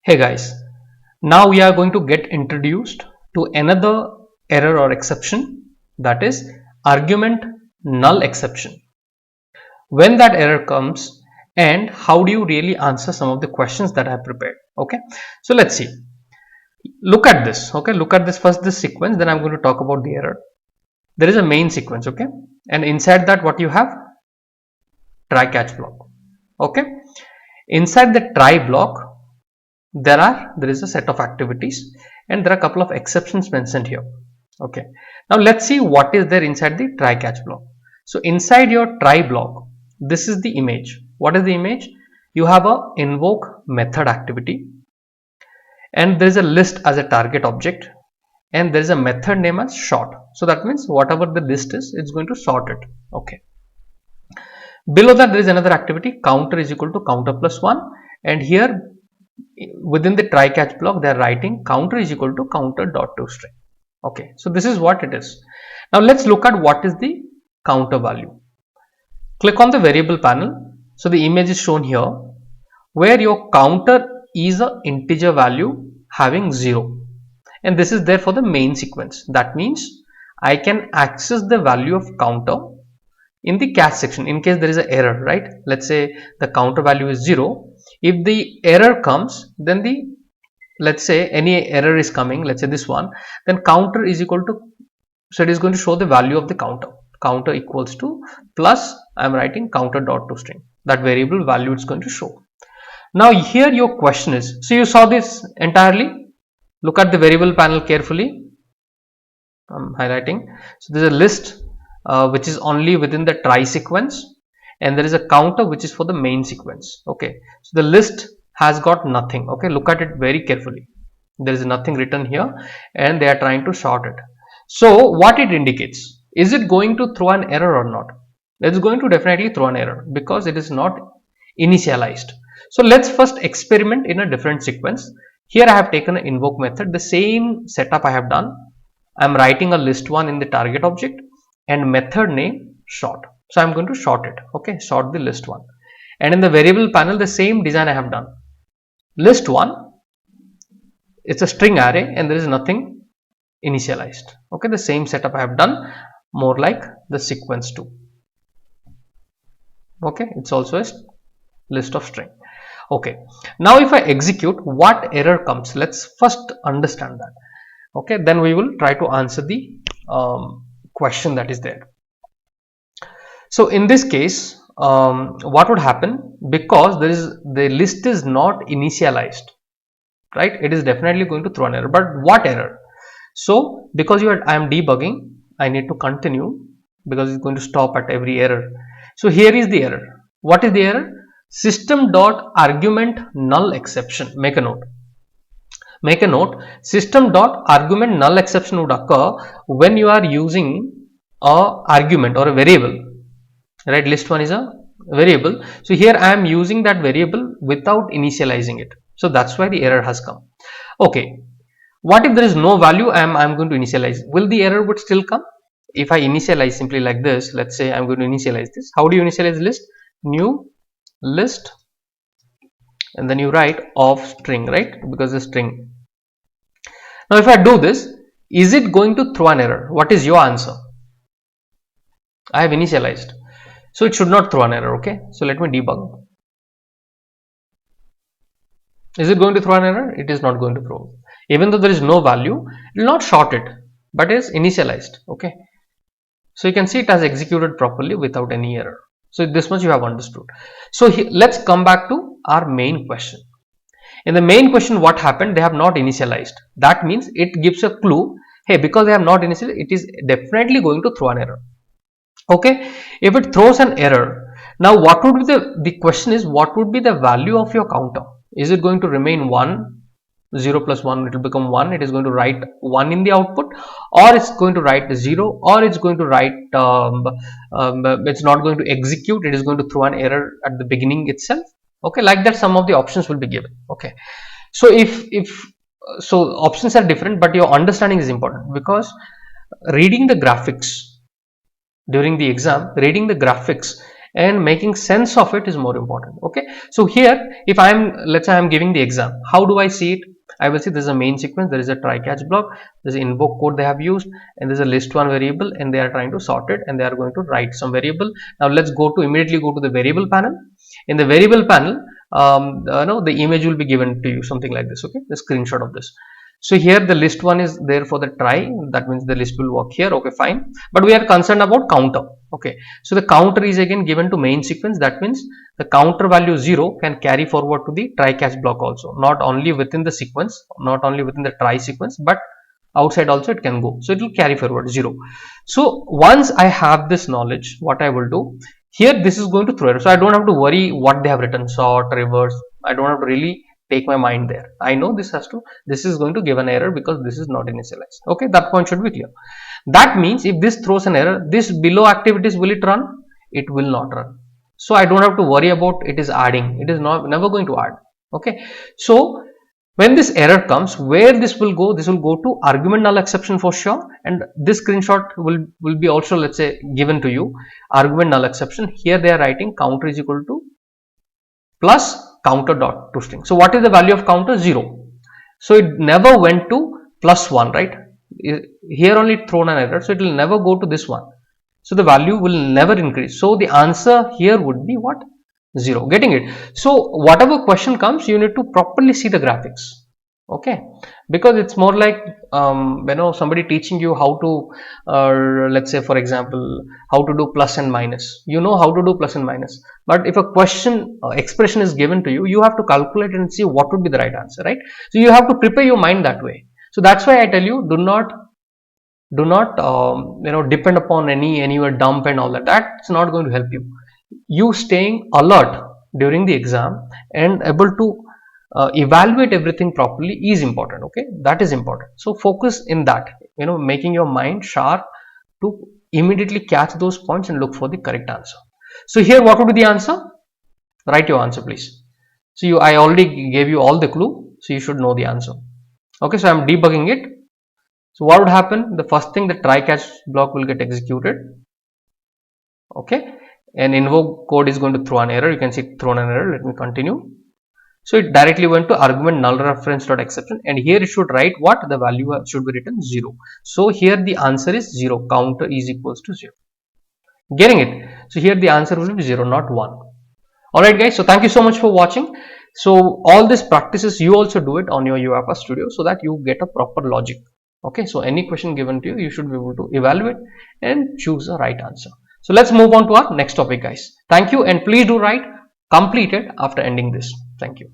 Hey guys, now we are going to get introduced to another error or exception, that is argument null exception. When that error comes and how do you really answer some of the questions that I have prepared. Okay, so let's see. Look at this. Okay, look at this first, this sequence, then I'm going to talk about the error. There is a main sequence, okay, and inside that what you have? Try catch block. Okay, inside the try block there is a set of activities and there are a couple of exceptions mentioned here. Okay, now let's see what is there inside the try catch block. So inside your try block, this is the image. What is the image? You have a invoke method activity and there is a list as a target object and there is a method name as sort. So that means whatever the list is, it's going to sort it. Okay, below that there is another activity, counter is equal to counter plus 1, and here within the try catch block they are writing counter is equal to counter dot toString. Okay, so this is what it is. Now let's look at what is the counter value. Click on the variable panel. So the image is shown here where your counter is an integer value having 0, and this is there for the main sequence. That means I can access the value of counter in the catch section in case there is an error, right? Let's say the counter value is 0. If the error comes, then let's say any error is coming, let's say this one, then counter is equal to, so it is going to show the value of the counter equals to plus I am writing counter dot toString, that variable value it's going to show. Now here your question is, so you saw this entirely, look at the variable panel carefully. I'm highlighting. So there is a list which is only within the try sequence, and there is a counter which is for the main sequence. Okay, so the list has got nothing. Okay, look at it very carefully. There is nothing written here and they are trying to sort it. So what it indicates, is it going to throw an error or not? It's going to definitely throw an error because it is not initialized. So let's first experiment in a different sequence. Here I have taken an invoke method, the same setup I have done. I'm writing a list one in the target object and method name sort. So I'm going to sort it. Okay, sort the list one, and in the variable panel the same design I have done. List one, it's a string array and there is nothing initialized. Okay, the same setup I have done, more like the sequence 2. Okay, it's also a list of string. Okay, now if I execute, what error comes? Let's first understand that. Okay, then we will try to answer the question that is there. So in this case, what would happen, because the list is not initialized, right? It is definitely going to throw an error. But what error? So because I am debugging, I need to continue because it's going to stop at every error. So here is the error. What is the error? System dot argument null exception. Make a note. Make a note. System dot argument null exception would occur when you are using a argument or a variable. Right, list one is a variable. So here I am using that variable without initializing it. So that's why the error has come. Okay, what if there is no value? I'm going to initialize. Will the error would still come? If I initialize simply like this, let's say I'm going to initialize this. How do you initialize list? New list, and then you write of string, right? Because the string. Now if I do this, is it going to throw an error? What is your answer? I have initialized. So it should not throw an error. Okay, so let me debug. Is it going to throw an error? It is not going to throw. Even though there is no value, it will not sort it, but it is initialized. Okay, so you can see it has executed properly without any error. So this much you have understood. So let's come back to our main question. In the main question, what happened? They have not initialized. That means it gives a clue. Hey, because they have not initialized, it is definitely going to throw an error. Okay, if it throws an error, now what would be the question is, what would be the value of your counter? Is it going to remain 1? 0 plus 1, it will become 1. It is going to write 1 in the output, or it's going to write 0, or it's going to write it's not going to execute, it is going to throw an error at the beginning itself. Okay, like that some of the options will be given. Okay, so so options are different, but your understanding is important, because reading the graphics during the exam, reading the graphics and making sense of it is more important. Okay, so here if let's say I'm giving the exam, how do I see it? I will see there's a main sequence, there is a try catch block, there's an invoke code they have used, and there's a list one variable, and they are trying to sort it, and they are going to write some variable. Now let's immediately go to the variable panel. In the variable panel, the image will be given to you, something like this. Okay, the screenshot of this. So here the list one is there for the try, that means the list will work here. Okay, fine, but we are concerned about counter. Okay, so the counter is again given to main sequence, that means the counter value 0 can carry forward to the try catch block also, not only within the sequence, not only within the try sequence, but outside also it can go. So it will carry forward 0. So once I have this knowledge, what I will do here, this is going to throw error, so I don't have to worry what they have written, sort, reverse. I don't have to really take my mind there. I know this is going to give an error because this is not initialized. Okay, that point should be clear. That means if this throws an error, this below activities, will it run? It will not run. So I don't have to worry about it is adding. It is never going to add. Okay, so when this error comes, where this will go? This will go to argument null exception for sure, and this screenshot will be also, let's say, given to you. Argument null exception. Here they are writing counter is equal to plus counter dot to string. So what is the value of counter? 0. So it never went to plus 1, right? Here only thrown an error, so it will never go to this one. So the value will never increase. So the answer here would be what? 0. Getting it? So whatever question comes, you need to properly see the graphics. Okay, because it's more like somebody teaching you how to let's say, for example, how to do plus and minus. You know how to do plus and minus, but if a question expression is given to you, you have to calculate and see what would be the right answer, right? So you have to prepare your mind that way. So that's why I tell you, do not depend upon anywhere dump and all that. That's not going to help you. You staying alert during the exam and able to evaluate everything properly is important. Okay, that is important. So focus in that, making your mind sharp to immediately catch those points and look for the correct answer. So here, what would be the answer? Write your answer, please. So I already gave you all the clue, so you should know the answer. Okay, so I'm debugging it. So what would happen? The first thing, the try catch block will get executed. Okay, and invoke code is going to throw an error. You can see thrown an error. Let me continue. So it directly went to argument null reference dot exception, and here it should write what? The value should be written 0. So here the answer is 0. Counter is equals to 0. Getting it? So here the answer will be 0, not 1. Alright guys, so thank you so much for watching. So all these practices you also do it on your UiPath Studio so that you get a proper logic. Okay, so any question given to you, you should be able to evaluate and choose the right answer. So let's move on to our next topic, guys. Thank you, and please do write completed after ending this. Thank you.